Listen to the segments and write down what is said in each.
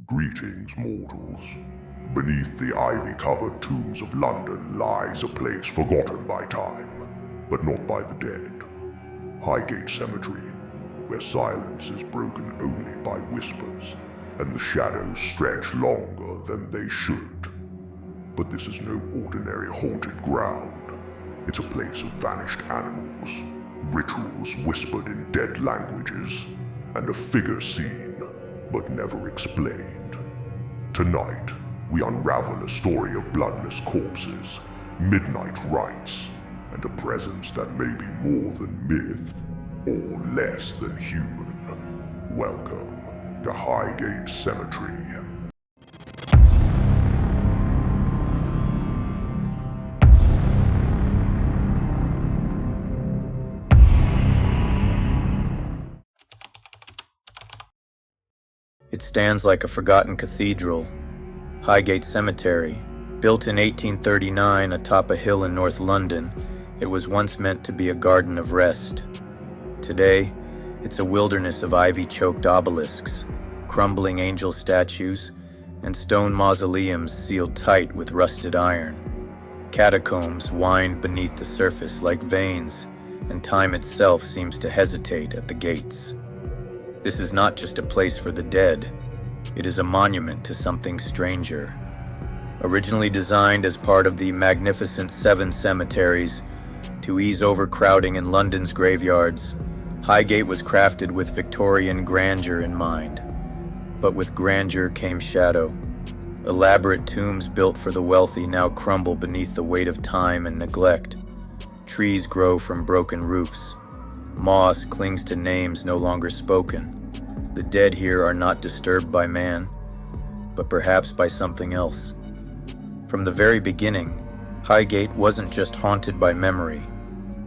Greetings, mortals. Beneath the ivy-covered tombs of London lies a place forgotten by time, but not by the dead. Highgate Cemetery, where silence is broken only by whispers, and the shadows stretch longer than they should. But this is no ordinary haunted ground. It's a place of vanished animals, rituals whispered in dead languages, and a figure seen but never explained. Tonight, we unravel a story of bloodless corpses, midnight rites, and a presence that may be more than myth, or less than human. Welcome to Highgate Cemetery. It stands like a forgotten cathedral. Highgate Cemetery, built in 1839 atop a hill in North London, it was once meant to be a garden of rest. Today, it's a wilderness of ivy-choked obelisks, crumbling angel statues, and stone mausoleums sealed tight with rusted iron. Catacombs wind beneath the surface like veins, and time itself seems to hesitate at the gates. This is not just a place for the dead, it is a monument to something stranger. Originally designed as part of the magnificent 7 cemeteries to ease overcrowding in London's graveyards, Highgate was crafted with Victorian grandeur in mind. But with grandeur came shadow. Elaborate tombs built for the wealthy now crumble beneath the weight of time and neglect. Trees grow from broken roofs. Moss clings to names no longer spoken. The dead here are not disturbed by man, but perhaps by something else. From the very beginning, Highgate wasn't just haunted by memory.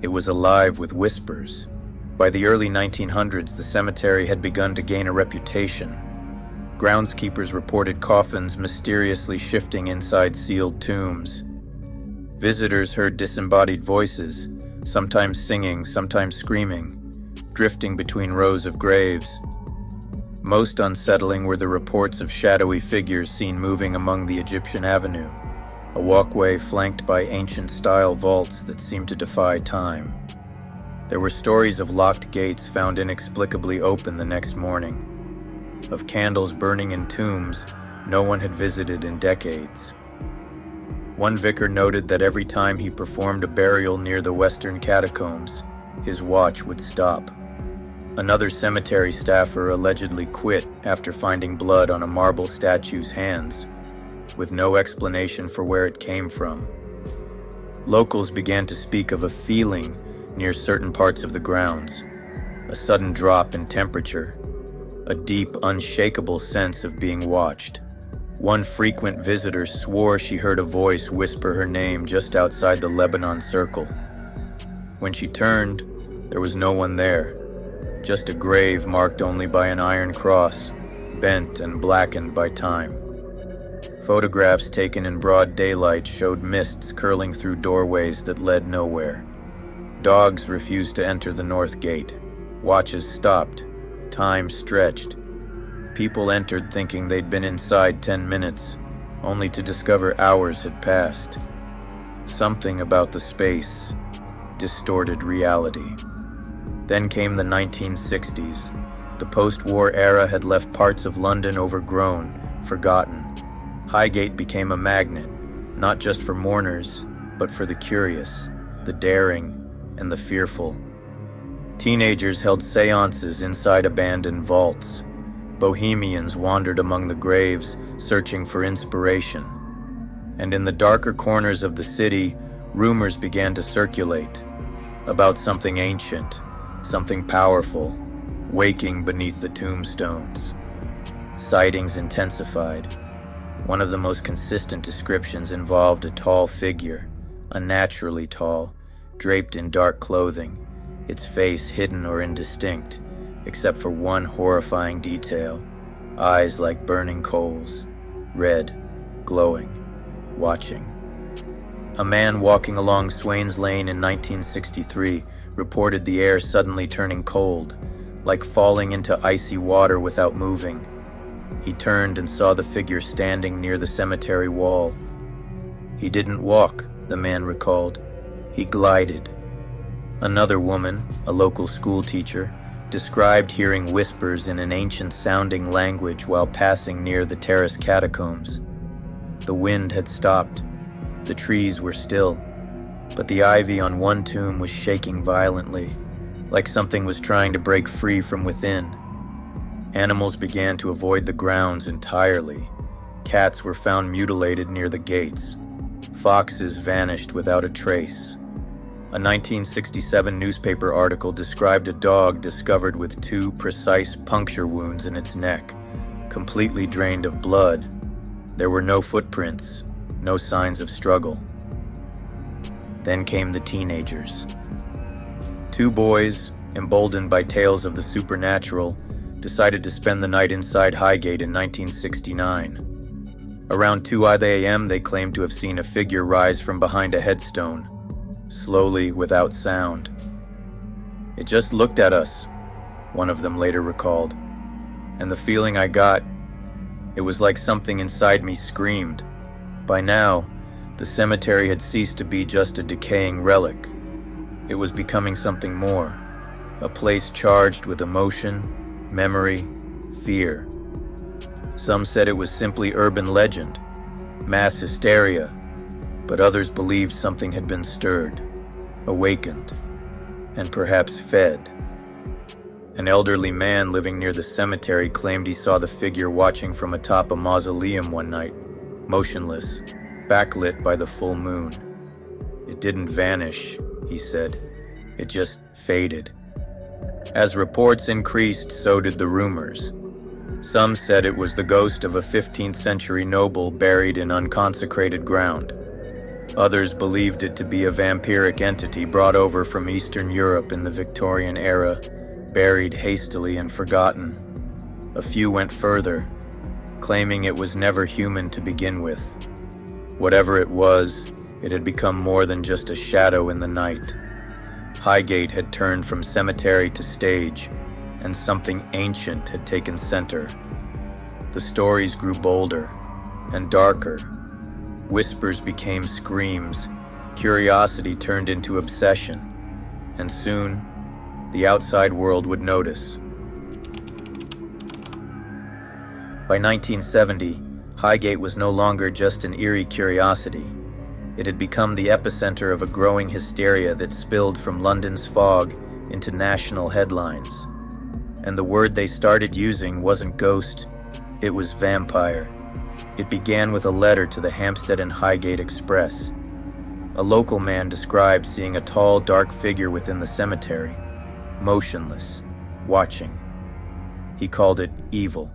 It was alive with whispers. By the early 1900s, the cemetery had begun to gain a reputation. Groundskeepers reported coffins mysteriously shifting inside sealed tombs. Visitors heard disembodied voices, sometimes singing, sometimes screaming, drifting between rows of graves. Most unsettling were the reports of shadowy figures seen moving among the Egyptian Avenue, a walkway flanked by ancient-style vaults that seemed to defy time. There were stories of locked gates found inexplicably open the next morning, of candles burning in tombs no one had visited in decades. One vicar noted that every time he performed a burial near the western catacombs, his watch would stop. Another cemetery staffer allegedly quit after finding blood on a marble statue's hands, with no explanation for where it came from. Locals began to speak of a feeling near certain parts of the grounds, a sudden drop in temperature, a deep, unshakable sense of being watched. One frequent visitor swore she heard a voice whisper her name just outside the Lebanon Circle. When she turned, there was no one there, just a grave marked only by an iron cross, bent and blackened by time. Photographs taken in broad daylight showed mists curling through doorways that led nowhere. Dogs refused to enter the north gate. Watches stopped. Time stretched. People entered thinking they'd been inside 10 minutes, only to discover hours had passed. Something about the space distorted reality. Then came the 1960s. The post-war era had left parts of London overgrown, forgotten. Highgate became a magnet, not just for mourners, but for the curious, the daring, and the fearful. Teenagers held seances inside abandoned vaults. Bohemians wandered among the graves, searching for inspiration. And in the darker corners of the city, rumors began to circulate about something ancient, something powerful, waking beneath the tombstones. Sightings intensified. One of the most consistent descriptions involved a tall figure, unnaturally tall, draped in dark clothing, its face hidden or indistinct, except for one horrifying detail: eyes like burning coals, red, glowing, watching. A man walking along Swains Lane in 1963 reported the air suddenly turning cold, like falling into icy water without moving. He turned and saw the figure standing near the cemetery wall. He didn't walk, the man recalled. He glided. Another woman, a local school teacher, described hearing whispers in an ancient-sounding language while passing near the terrace catacombs. The wind had stopped. The trees were still, but the ivy on one tomb was shaking violently, like something was trying to break free from within. Animals began to avoid the grounds entirely. Cats were found mutilated near the gates. Foxes vanished without a trace. A 1967 newspaper article described a dog discovered with 2 precise puncture wounds in its neck, completely drained of blood. There were no footprints, no signs of struggle. Then came the teenagers. 2 boys, emboldened by tales of the supernatural, decided to spend the night inside Highgate in 1969. Around 2 a.m., they claimed to have seen a figure rise from behind a headstone, slowly, without sound. "It just looked at us," one of them later recalled. "And the feeling I got, it was like something inside me screamed." By now, the cemetery had ceased to be just a decaying relic. It was becoming something more, a place charged with emotion, memory, fear. Some said it was simply urban legend, mass hysteria, but others believed something had been stirred, awakened, and perhaps fed. An elderly man living near the cemetery claimed he saw the figure watching from atop a mausoleum one night, motionless, backlit by the full moon. "It didn't vanish," he said. "It just faded." As reports increased, so did the rumors. Some said it was the ghost of a 15th century noble buried in unconsecrated ground. Others believed it to be a vampiric entity brought over from Eastern Europe in the Victorian era, buried hastily and forgotten. A few went further, claiming it was never human to begin with. Whatever it was, it had become more than just a shadow in the night. Highgate had turned from cemetery to stage, and something ancient had taken center. The stories grew bolder and darker. Whispers became screams, curiosity turned into obsession, and soon, the outside world would notice. By 1970, Highgate was no longer just an eerie curiosity. It had become the epicenter of a growing hysteria that spilled from London's fog into national headlines. And the word they started using wasn't ghost, it was vampire. It began with a letter to the Hampstead and Highgate Express. A local man described seeing a tall, dark figure within the cemetery, motionless, watching. He called it evil.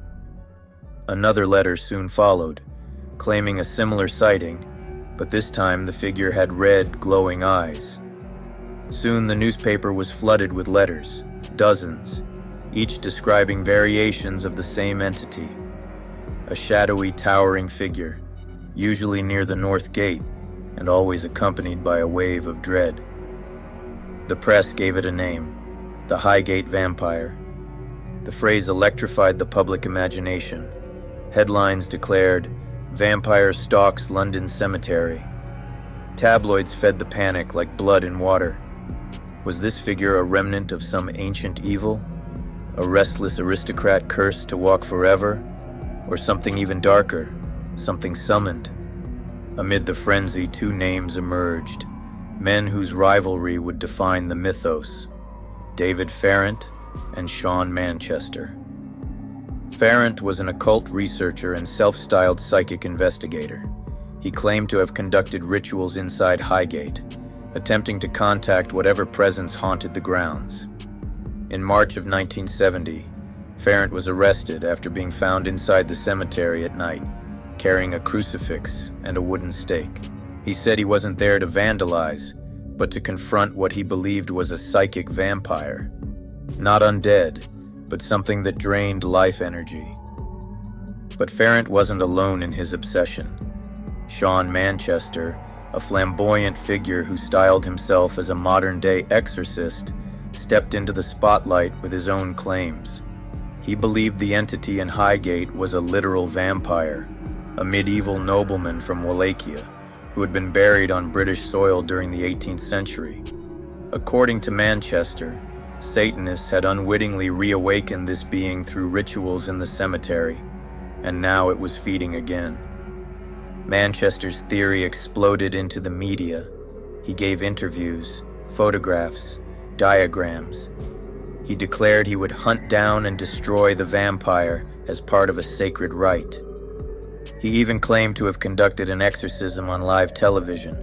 Another letter soon followed, claiming a similar sighting, but this time the figure had red, glowing eyes. Soon the newspaper was flooded with letters, dozens, each describing variations of the same entity. A shadowy, towering figure, usually near the north gate, and always accompanied by a wave of dread. The press gave it a name, the Highgate Vampire. The phrase electrified the public imagination. Headlines declared, "Vampire stalks London Cemetery." Tabloids fed the panic like blood in water. Was this figure a remnant of some ancient evil? A restless aristocrat cursed to walk forever? Or something even darker, something summoned? Amid the frenzy, 2 names emerged, men whose rivalry would define the mythos: David Farrant and Sean Manchester. Farrant was an occult researcher and self-styled psychic investigator. He claimed to have conducted rituals inside Highgate, attempting to contact whatever presence haunted the grounds. In March of 1970, Farrant was arrested after being found inside the cemetery at night, carrying a crucifix and a wooden stake. He said he wasn't there to vandalize, but to confront what he believed was a psychic vampire. Not undead, but something that drained life energy. But Farrant wasn't alone in his obsession. Sean Manchester, a flamboyant figure who styled himself as a modern-day exorcist, stepped into the spotlight with his own claims. He believed the entity in Highgate was a literal vampire, a medieval nobleman from Wallachia who had been buried on British soil during the 18th century. According to Manchester, Satanists had unwittingly reawakened this being through rituals in the cemetery, and now it was feeding again. Manchester's theory exploded into the media. He gave interviews, photographs, diagrams. He declared he would hunt down and destroy the vampire as part of a sacred rite. He even claimed to have conducted an exorcism on live television,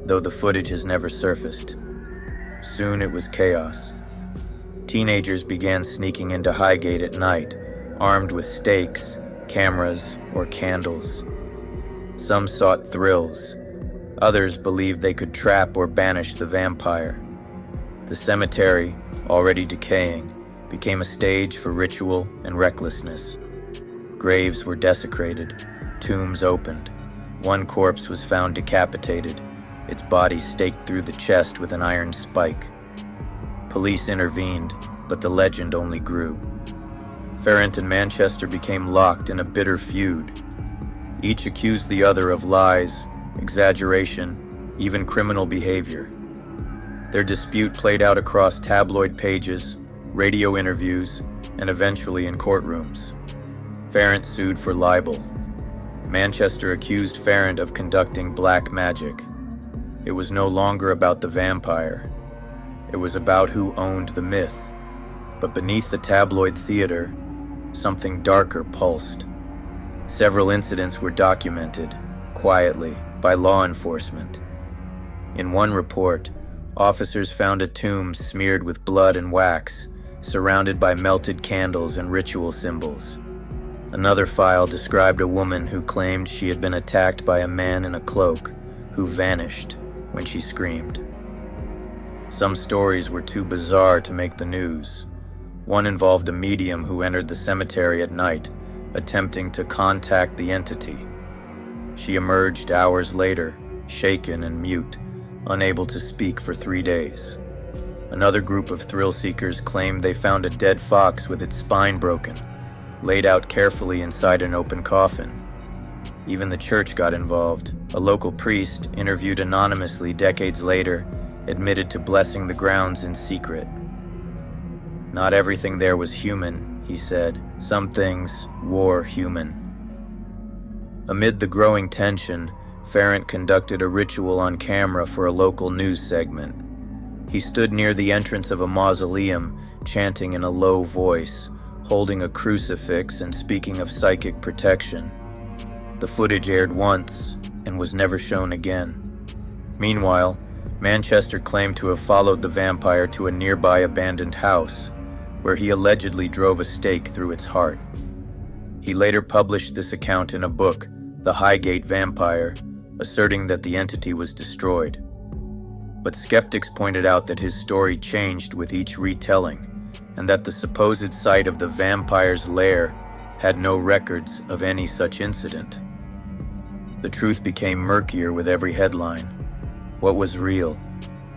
though the footage has never surfaced. Soon it was chaos. Teenagers began sneaking into Highgate at night, armed with stakes, cameras, or candles. Some sought thrills. Others believed they could trap or banish the vampire. The cemetery, already decaying, became a stage for ritual and recklessness. Graves were desecrated, tombs opened. One corpse was found decapitated, its body staked through the chest with an iron spike. Police intervened, but the legend only grew. Farrant and Manchester became locked in a bitter feud. Each accused the other of lies, exaggeration, even criminal behavior. Their dispute played out across tabloid pages, radio interviews, and eventually in courtrooms. Farrant sued for libel. Manchester accused Farrant of conducting black magic. It was no longer about the vampire. It was about who owned the myth. But beneath the tabloid theater, something darker pulsed. Several incidents were documented, quietly, by law enforcement. In one report, officers found a tomb smeared with blood and wax, surrounded by melted candles and ritual symbols. Another file described a woman who claimed she had been attacked by a man in a cloak who vanished when she screamed. Some stories were too bizarre to make the news. One involved a medium who entered the cemetery at night, attempting to contact the entity. She emerged hours later, shaken and mute, unable to speak for 3 days. Another group of thrill-seekers claimed they found a dead fox with its spine broken, laid out carefully inside an open coffin. Even the church got involved. A local priest, interviewed anonymously decades later, admitted to blessing the grounds in secret. Not everything there was human, he said. Some things wore human. Amid the growing tension, Farrant conducted a ritual on camera for a local news segment. He stood near the entrance of a mausoleum, chanting in a low voice, holding a crucifix and speaking of psychic protection. The footage aired once and was never shown again. Meanwhile, Manchester claimed to have followed the vampire to a nearby abandoned house, where he allegedly drove a stake through its heart. He later published this account in a book, The Highgate Vampire, asserting that the entity was destroyed. But skeptics pointed out that his story changed with each retelling, and that the supposed site of the vampire's lair had no records of any such incident. The truth became murkier with every headline. What was real?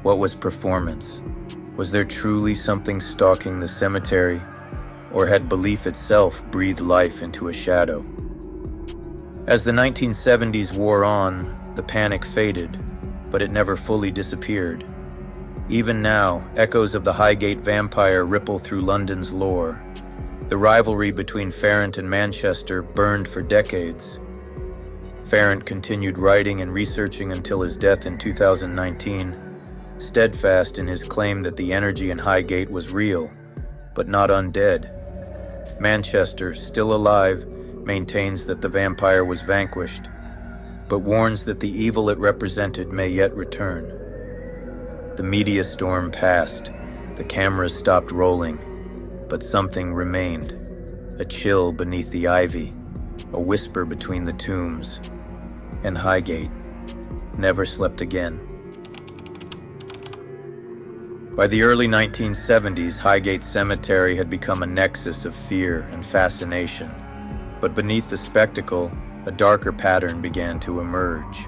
What was performance? Was there truly something stalking the cemetery, or had belief itself breathed life into a shadow? As the 1970s wore on, the panic faded, but it never fully disappeared. Even now, echoes of the Highgate Vampire ripple through London's lore. The rivalry between Farrant and Manchester burned for decades. Farrant continued writing and researching until his death in 2019, steadfast in his claim that the energy in Highgate was real, but not undead. Manchester, still alive, maintains that the vampire was vanquished, but warns that the evil it represented may yet return. The media storm passed, the cameras stopped rolling, but something remained. A chill beneath the ivy, a whisper between the tombs, and Highgate never slept again. By the early 1970s, Highgate Cemetery had become a nexus of fear and fascination, but beneath the spectacle, a darker pattern began to emerge.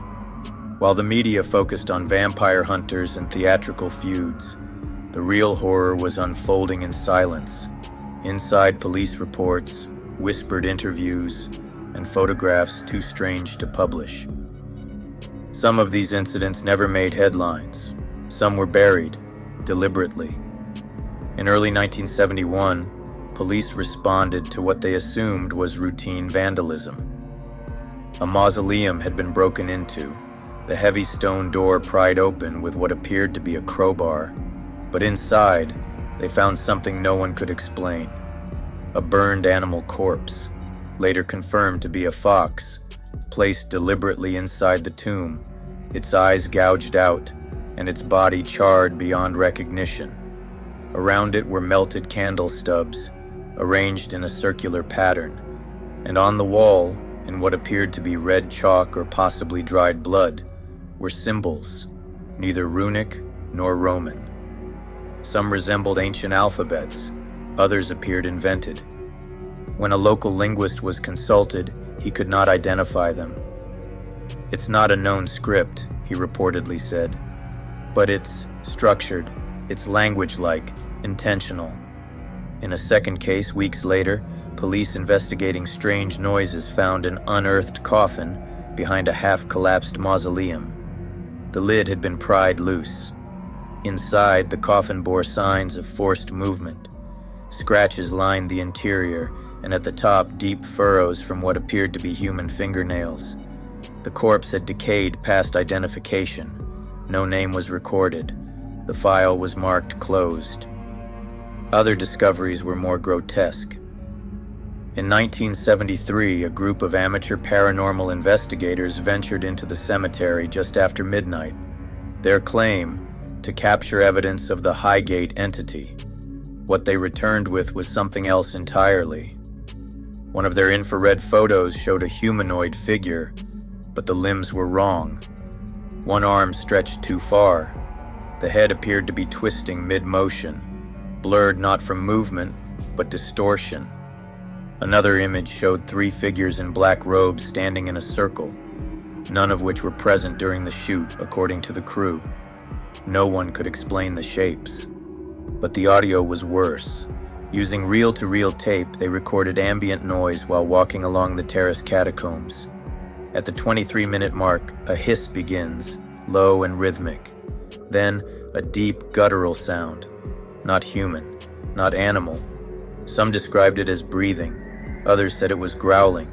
While the media focused on vampire hunters and theatrical feuds, the real horror was unfolding in silence, Inside, police reports, whispered interviews, and photographs too strange to publish. Some of these incidents never made headlines. Some were buried, deliberately. In early 1971, police responded to what they assumed was routine vandalism. A mausoleum had been broken into, the heavy stone door pried open with what appeared to be a crowbar, but inside, they found something no one could explain. A burned animal corpse, later confirmed to be a fox, placed deliberately inside the tomb, its eyes gouged out, and its body charred beyond recognition. Around it were melted candle stubs, arranged in a circular pattern, and on the wall, in what appeared to be red chalk or possibly dried blood, were symbols, neither runic nor Roman. Some resembled ancient alphabets, others appeared invented. When a local linguist was consulted, he could not identify them. "It's not a known script," he reportedly said, "but it's structured, it's language-like, intentional." In a second case, weeks later, police investigating strange noises found an unearthed coffin behind a half-collapsed mausoleum. The lid had been pried loose. Inside, the coffin bore signs of forced movement. Scratches lined the interior, and at the top, deep furrows from what appeared to be human fingernails. The corpse had decayed past identification. No name was recorded. The file was marked closed. Other discoveries were more grotesque. In 1973, a group of amateur paranormal investigators ventured into the cemetery just after midnight. Their claim, to capture evidence of the Highgate entity. What they returned with was something else entirely. One of their infrared photos showed a humanoid figure, but the limbs were wrong. One arm stretched too far. The head appeared to be twisting mid-motion, blurred not from movement, but distortion. Another image showed 3 figures in black robes standing in a circle, none of which were present during the shoot, according to the crew. No one could explain the shapes. But the audio was worse. Using reel-to-reel tape, they recorded ambient noise while walking along the terrace catacombs. At the 23-minute mark, a hiss begins, low and rhythmic. Then, a deep, guttural sound. Not human, not animal. Some described it as breathing. Others said it was growling.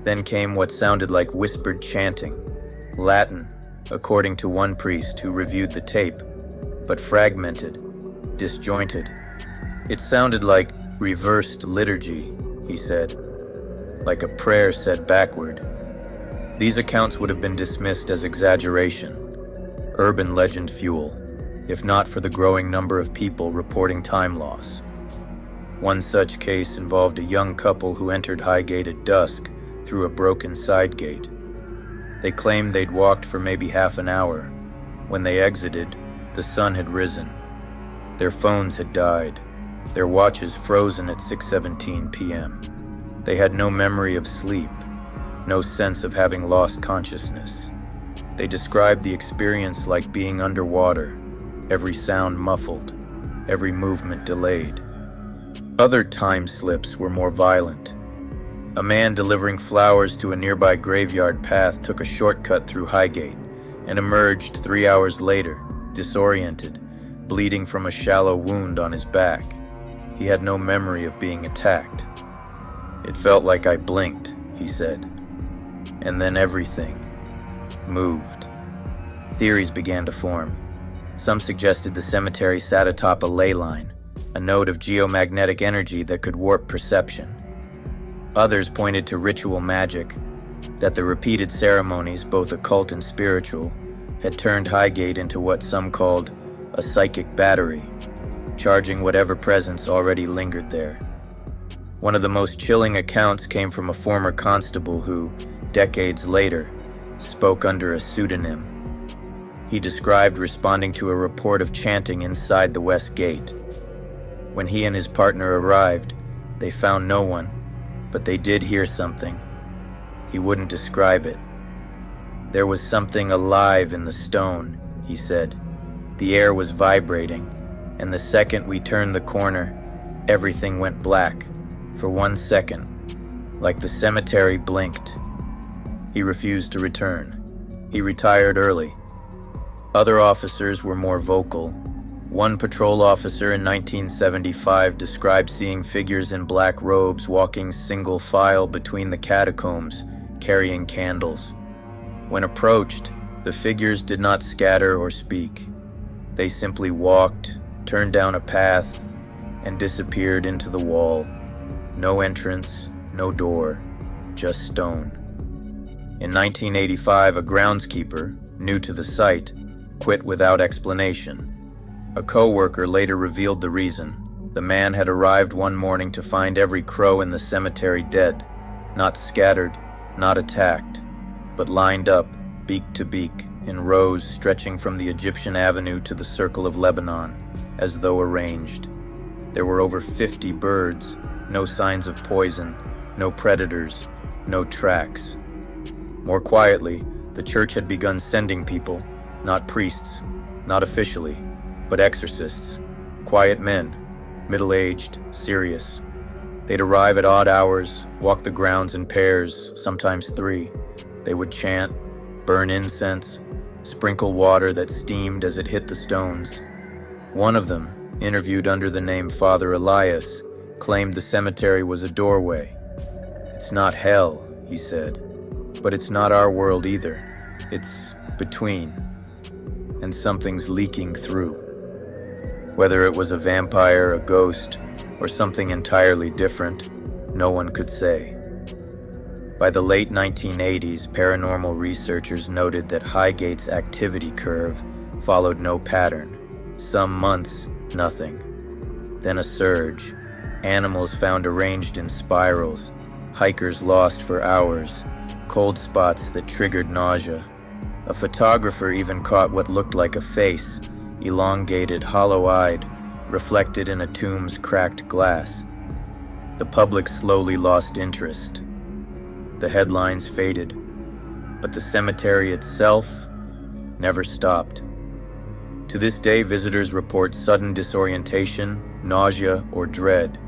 Then came what sounded like whispered chanting. Latin, according to one priest who reviewed the tape, but fragmented, disjointed. It sounded like reversed liturgy, he said, like a prayer said backward. These accounts would have been dismissed as exaggeration, urban legend fuel, if not for the growing number of people reporting time loss. One such case involved a young couple who entered Highgate at dusk through a broken side gate. They claimed they'd walked for maybe half an hour. When they exited, the sun had risen. Their phones had died, their watches frozen at 6:17 p.m. They had no memory of sleep, no sense of having lost consciousness. They described the experience like being underwater, every sound muffled, every movement delayed. Other time slips were more violent. A man delivering flowers to a nearby graveyard path took a shortcut through Highgate and emerged 3 hours later, disoriented, bleeding from a shallow wound on his back. He had no memory of being attacked. "It felt like I blinked," he said. And then everything moved. Theories began to form. Some suggested the cemetery sat atop a ley line, a node of geomagnetic energy that could warp perception. Others pointed to ritual magic, that the repeated ceremonies, both occult and spiritual, had turned Highgate into what some called a psychic battery, charging whatever presence already lingered there. One of the most chilling accounts came from a former constable who, decades later, spoke under a pseudonym. He described responding to a report of chanting inside the West Gate. When he and his partner arrived, they found no one, but they did hear something. He wouldn't describe it. There was something alive in the stone, he said. The air was vibrating, and the second we turned the corner, Everything went black, for 1 second, like the cemetery blinked. He refused to return. He retired early. Other officers were more vocal. One patrol officer in 1975 described seeing figures in black robes walking single file between the catacombs, carrying candles. When approached, the figures did not scatter or speak. They simply walked, turned down a path, and disappeared into the wall. No entrance, no door, just stone. In 1985, a groundskeeper, new to the site, quit without explanation. A co-worker later revealed the reason. The man had arrived one morning to find every crow in the cemetery dead, not scattered, not attacked, but lined up, beak to beak, in rows stretching from the Egyptian Avenue to the Circle of Lebanon, as though arranged. There were over 50 birds, no signs of poison, no predators, no tracks. More quietly, the church had begun sending people, not priests, not officially, but exorcists, quiet men, middle-aged, serious. They'd arrive at odd hours, walk the grounds in pairs, sometimes 3. They would chant, burn incense, sprinkle water that steamed as it hit the stones. One of them, interviewed under the name Father Elias, claimed the cemetery was a doorway. "It's not hell," he said, "but it's not our world either. It's between, and something's leaking through." Whether it was a vampire, a ghost, or something entirely different, no one could say. By the late 1980s, paranormal researchers noted that Highgate's activity curve followed no pattern. Some months, nothing. Then a surge. Animals found arranged in spirals. Hikers lost for hours. Cold spots that triggered nausea. A photographer even caught what looked like a face, elongated, hollow-eyed, reflected in a tomb's cracked glass. The public slowly lost interest. The headlines faded, but the cemetery itself never stopped. To this day, visitors report sudden disorientation, nausea, or dread.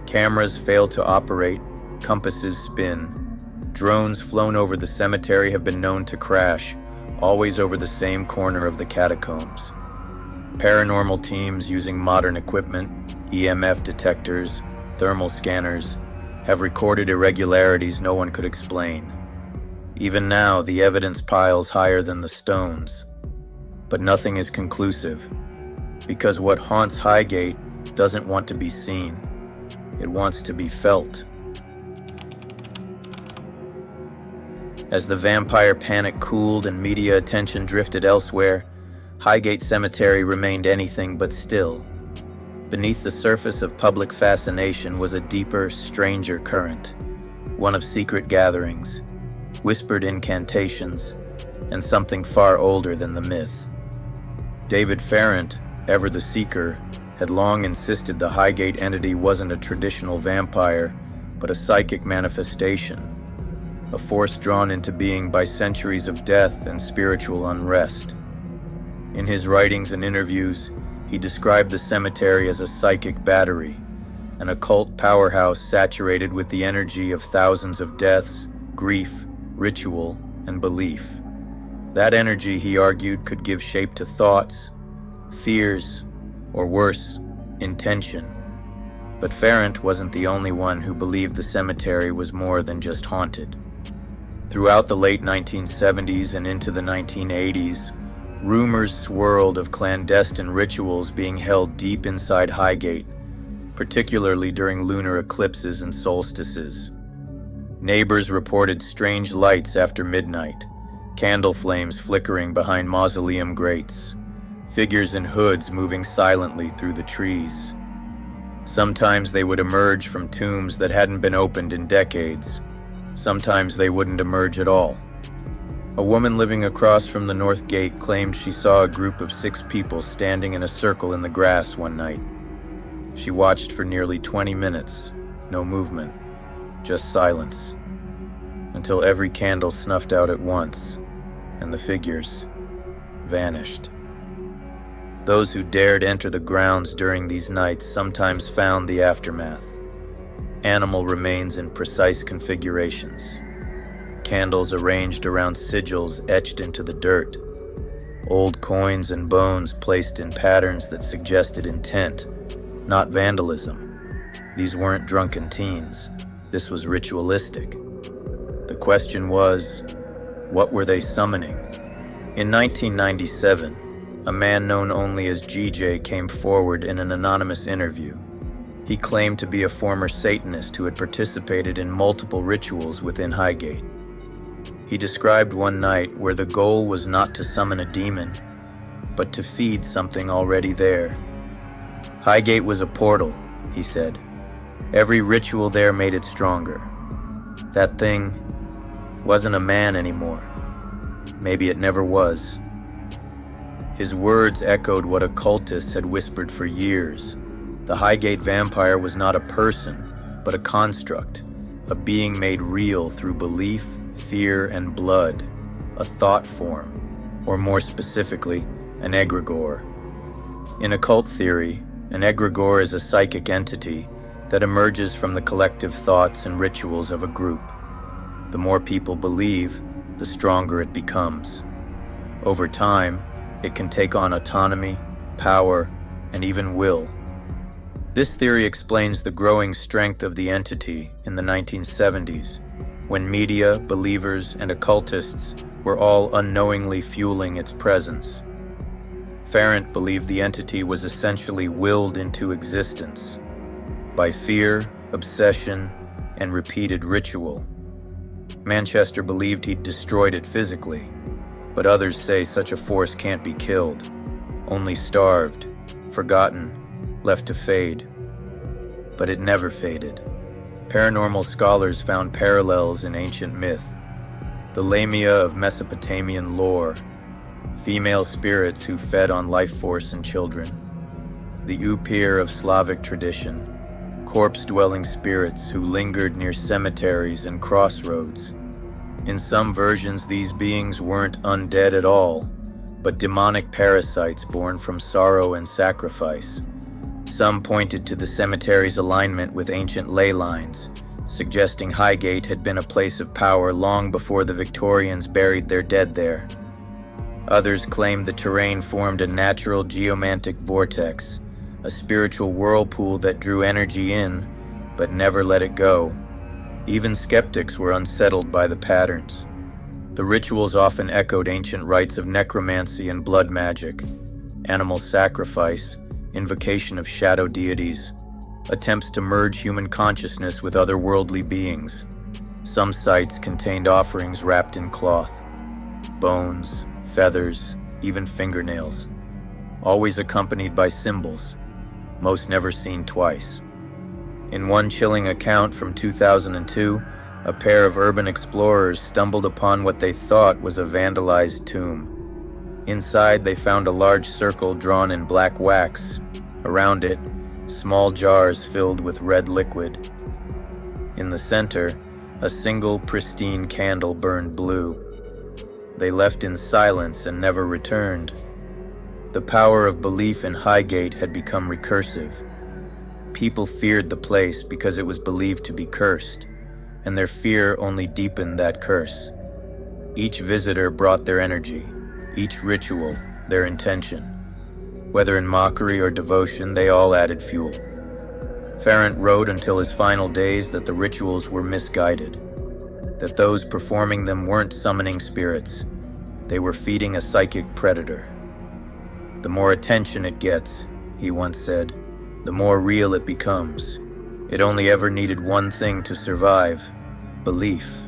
Cameras fail to operate, compasses spin. Drones flown over the cemetery have been known to crash, always over the same corner of the catacombs. Paranormal teams using modern equipment, EMF detectors, thermal scanners, have recorded irregularities no one could explain. Even now, the evidence piles higher than the stones. But nothing is conclusive, because what haunts Highgate doesn't want to be seen. It wants to be felt. As the vampire panic cooled and media attention drifted elsewhere, Highgate Cemetery remained anything but still. Beneath the surface of public fascination was a deeper, stranger current, one of secret gatherings, whispered incantations, and something far older than the myth. David Farrant, ever the seeker, had long insisted the Highgate entity wasn't a traditional vampire, but a psychic manifestation, a force drawn into being by centuries of death and spiritual unrest. In his writings and interviews, he described the cemetery as a psychic battery, an occult powerhouse saturated with the energy of thousands of deaths, grief, ritual, and belief. That energy, he argued, could give shape to thoughts, fears, or worse, intention. But Farrant wasn't the only one who believed the cemetery was more than just haunted. Throughout the late 1970s and into the 1980s, rumors swirled of clandestine rituals being held deep inside Highgate, particularly during lunar eclipses and solstices. Neighbors reported strange lights after midnight, candle flames flickering behind mausoleum grates, figures in hoods moving silently through the trees. Sometimes they would emerge from tombs that hadn't been opened in decades. Sometimes they wouldn't emerge at all. A woman living across from the North Gate claimed she saw a group of 6 people standing in a circle in the grass one night. She watched for nearly 20 minutes, no movement, just silence, until every candle snuffed out at once, and the figures vanished. Those who dared enter the grounds during these nights sometimes found the aftermath. Animal remains in precise configurations. Candles arranged around sigils etched into the dirt. Old coins and bones placed in patterns that suggested intent, not vandalism. These weren't drunken teens. This was ritualistic. The question was, what were they summoning? In 1997, a man known only as GJ came forward in an anonymous interview. He claimed to be a former Satanist who had participated in multiple rituals within Highgate. He described one night where the goal was not to summon a demon, but to feed something already there. Highgate was a portal, he said. Every ritual there made it stronger. That thing wasn't a man anymore. Maybe it never was. His words echoed what occultists had whispered for years. The Highgate Vampire was not a person, but a construct, a being made real through belief, fear, and blood, a thought form, or more specifically, an egregore. In occult theory, an egregore is a psychic entity that emerges from the collective thoughts and rituals of a group. The more people believe, the stronger it becomes. Over time, it can take on autonomy, power, and even will. This theory explains the growing strength of the entity in the 1970s, when media, believers, and occultists were all unknowingly fueling its presence. Farrant believed the entity was essentially willed into existence by fear, obsession, and repeated ritual. Manchester believed he'd destroyed it physically, but others say such a force can't be killed, only starved, forgotten, left to fade. But it never faded. Paranormal scholars found parallels in ancient myth, the Lamia of Mesopotamian lore, female spirits who fed on life force and children, the Upir of Slavic tradition, corpse-dwelling spirits who lingered near cemeteries and crossroads. In some versions, these beings weren't undead at all, but demonic parasites born from sorrow and sacrifice. Some pointed to the cemetery's alignment with ancient ley lines, suggesting Highgate had been a place of power long before the Victorians buried their dead there. Others claimed the terrain formed a natural geomantic vortex, a spiritual whirlpool that drew energy in, but never let it go. Even skeptics were unsettled by the patterns. The rituals often echoed ancient rites of necromancy and blood magic, animal sacrifice, invocation of shadow deities, attempts to merge human consciousness with otherworldly beings. Some sites contained offerings wrapped in cloth, bones, feathers, even fingernails, always accompanied by symbols, most never seen twice. In one chilling account from 2002, a pair of urban explorers stumbled upon what they thought was a vandalized tomb. Inside, they found a large circle drawn in black wax. Around it, small jars filled with red liquid. In the center, a single pristine candle burned blue. They left in silence and never returned. The power of belief in Highgate had become recursive. People feared the place because it was believed to be cursed, and their fear only deepened that curse. Each visitor brought their energy, each ritual, their intention. Whether in mockery or devotion, they all added fuel. Farrant wrote until his final days that the rituals were misguided, that those performing them weren't summoning spirits, they were feeding a psychic predator. The more attention it gets, he once said, the more real it becomes. It only ever needed one thing to survive: belief.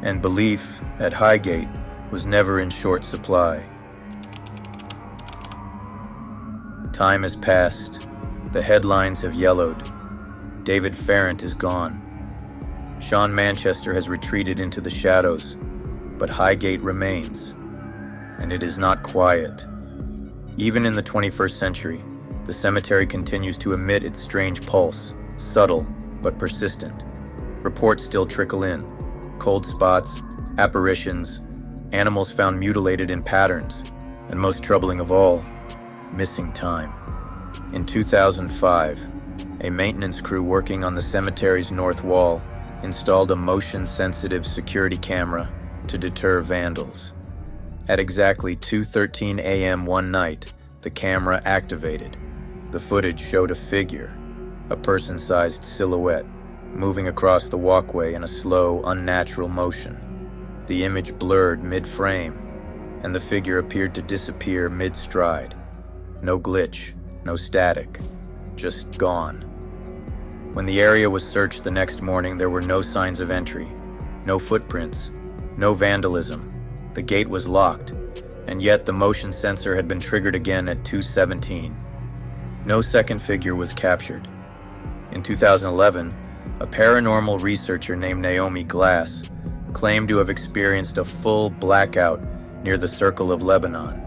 And belief, at Highgate, was never in short supply. Time has passed. The headlines have yellowed. David Farrant is gone. Sean Manchester has retreated into the shadows, but Highgate remains, and it is not quiet. Even in the 21st century, the cemetery continues to emit its strange pulse, subtle but persistent. Reports still trickle in: cold spots, apparitions, animals found mutilated in patterns, and most troubling of all, missing time. In 2005, a maintenance crew working on the cemetery's north wall installed a motion-sensitive security camera to deter vandals. At exactly 2:13 a.m. one night, the camera activated. The footage showed a figure, a person-sized silhouette, moving across the walkway in a slow, unnatural motion. The image blurred mid-frame, and the figure appeared to disappear mid-stride. No glitch, no static, just gone. When the area was searched the next morning, there were no signs of entry, no footprints, no vandalism. The gate was locked, and yet the motion sensor had been triggered again at 2:17. No second figure was captured. In 2011, a paranormal researcher named Naomi Glass claimed to have experienced a full blackout near the Circle of Lebanon.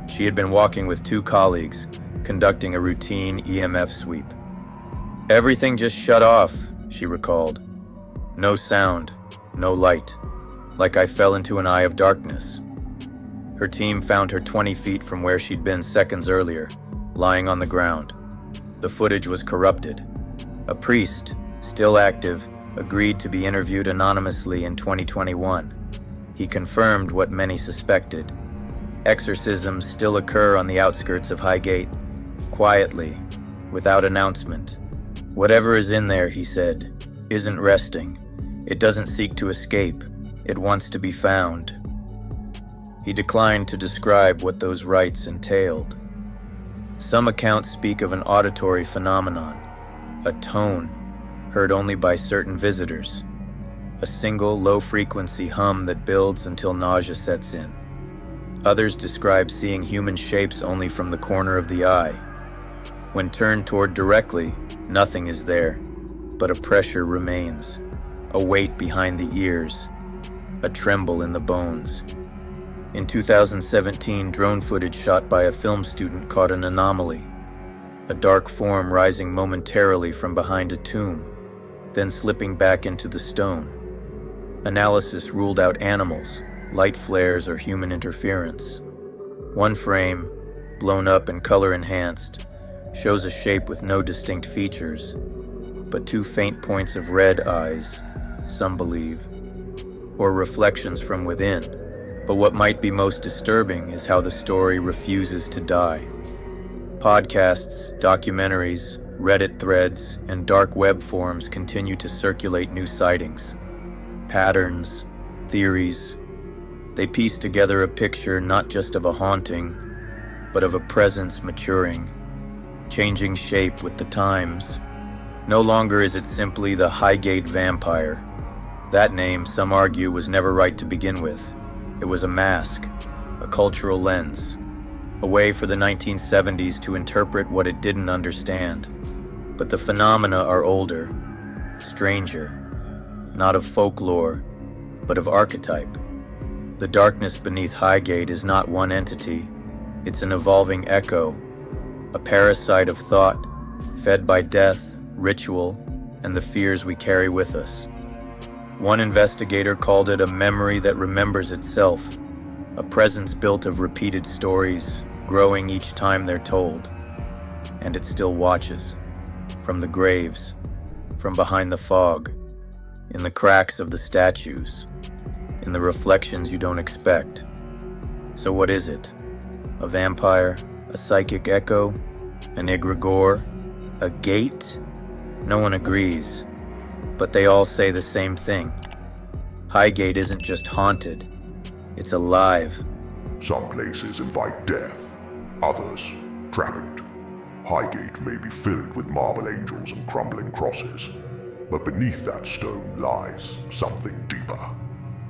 She had been walking with two colleagues, conducting a routine EMF sweep. "Everything just shut off," she recalled. "No sound, no light, like I fell into an eye of darkness." Her team found her 20 feet from where she'd been seconds earlier, lying on the ground. The footage was corrupted. A priest, still active, agreed to be interviewed anonymously in 2021. He confirmed what many suspected. Exorcisms still occur on the outskirts of Highgate, quietly, without announcement. "Whatever is in there," he said, "isn't resting. It doesn't seek to escape. It wants to be found." He declined to describe what those rites entailed. Some accounts speak of an auditory phenomenon, a tone heard only by certain visitors, a single low-frequency hum that builds until nausea sets in. Others describe seeing human shapes only from the corner of the eye. When turned toward directly, nothing is there, but a pressure remains, a weight behind the ears, a tremble in the bones. In 2017, drone footage shot by a film student caught an anomaly, a dark form rising momentarily from behind a tomb, then slipping back into the stone. Analysis ruled out animals, light flares, or human interference. One frame, blown up and color-enhanced, shows a shape with no distinct features, but two faint points of red eyes, some believe, or reflections from within. But what might be most disturbing is how the story refuses to die. Podcasts, documentaries, Reddit threads, and dark web forums continue to circulate new sightings. Patterns, theories. They piece together a picture not just of a haunting, but of a presence maturing, changing shape with the times. No longer is it simply the Highgate Vampire. That name, some argue, was never right to begin with. It was a mask, a cultural lens, a way for the 1970s to interpret what it didn't understand. But the phenomena are older, stranger, not of folklore, but of archetype. The darkness beneath Highgate is not one entity. It's an evolving echo, a parasite of thought, fed by death, ritual, and the fears we carry with us. One investigator called it a memory that remembers itself, a presence built of repeated stories, growing each time they're told. And it still watches, from the graves, from behind the fog, in the cracks of the statues, in the reflections you don't expect. So what is it? A vampire? A psychic echo? An egregore? A gate? No one agrees, but they all say the same thing. Highgate isn't just haunted, it's alive. Some places invite death, others trap it. Highgate may be filled with marble angels and crumbling crosses, but beneath that stone lies something deeper.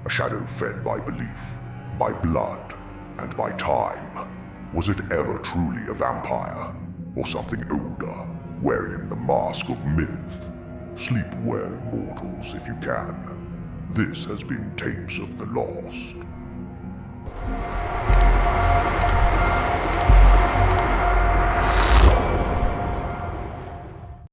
A shadow fed by belief, by blood, and by time. Was it ever truly a vampire, or something older, wearing the mask of myth? Sleep well, mortals, if you can. This has been Tapes of the Lost.